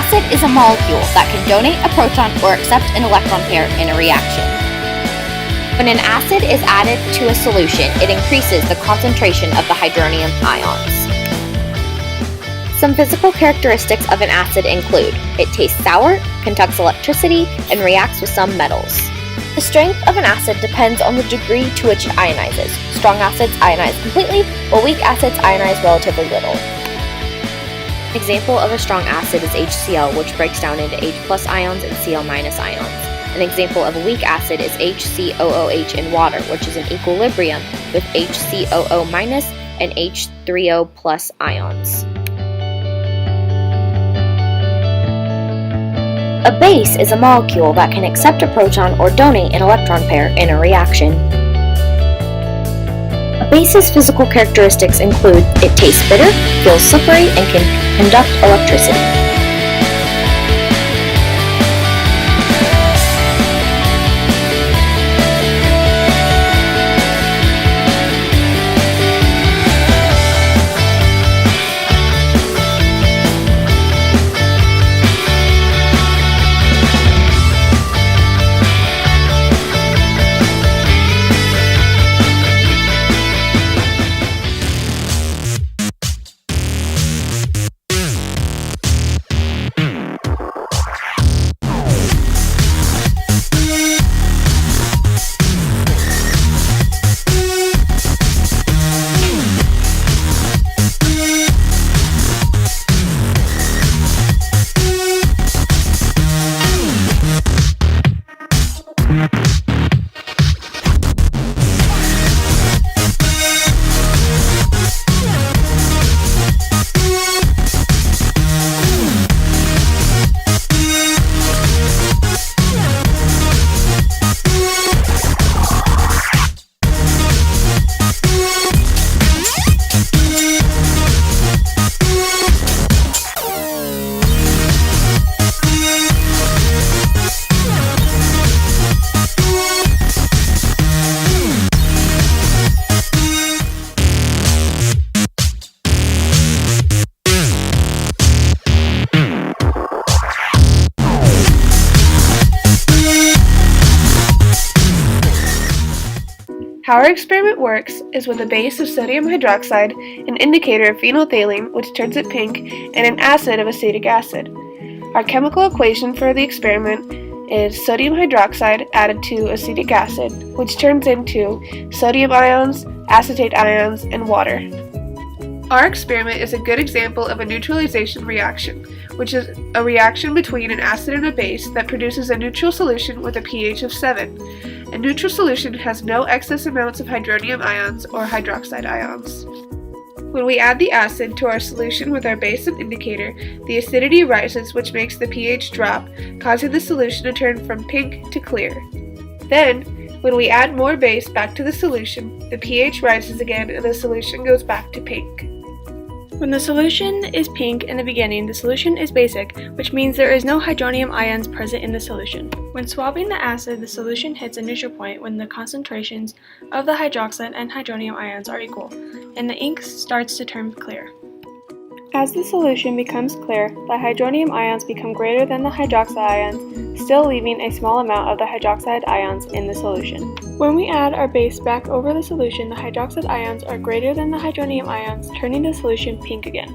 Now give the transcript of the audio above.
acid is a molecule that can donate a proton or accept an electron pair in a reaction. When an acid is added to a solution, it increases the concentration of the hydronium ions. Some physical characteristics of an acid include: it tastes sour, conducts electricity, and reacts with some metals. The strength of an acid depends on the degree to which it ionizes. Strong acids ionize completely, while weak acids ionize relatively little. An example of a strong acid is HCl, which breaks down into H+ ions and Cl- ions. An example of a weak acid is HCOOH in water, which is in equilibrium with HCOO- and H3O+ ions. A base is a molecule that can accept a proton or donate an electron pair in a reaction. A base's physical characteristics include: it tastes bitter, feels slippery, and can conduct electricity. How our experiment works is with a base of sodium hydroxide, an indicator of phenolphthalein, which turns it pink, and an acid of acetic acid. Our chemical equation for the experiment is sodium hydroxide added to acetic acid, which turns into sodium ions, acetate ions, and water. Our experiment is a good example of a neutralization reaction, which is a reaction between an acid and a base that produces a neutral solution with a pH of 7. A neutral solution has no excess amounts of hydronium ions or hydroxide ions. When we add the acid to our solution with our base and indicator, the acidity rises, which makes the pH drop, causing the solution to turn from pink to clear. Then, when we add more base back to the solution, the pH rises again and the solution goes back to pink. When the solution is pink in the beginning, the solution is basic, which means there is no hydronium ions present in the solution. When swapping the acid, the solution hits a neutral point when the concentrations of the hydroxide and hydronium ions are equal, and the ink starts to turn clear. As the solution becomes clear, the hydronium ions become greater than the hydroxide ions, still leaving a small amount of the hydroxide ions in the solution. When we add our base back over the solution, the hydroxide ions are greater than the hydronium ions, turning the solution pink again.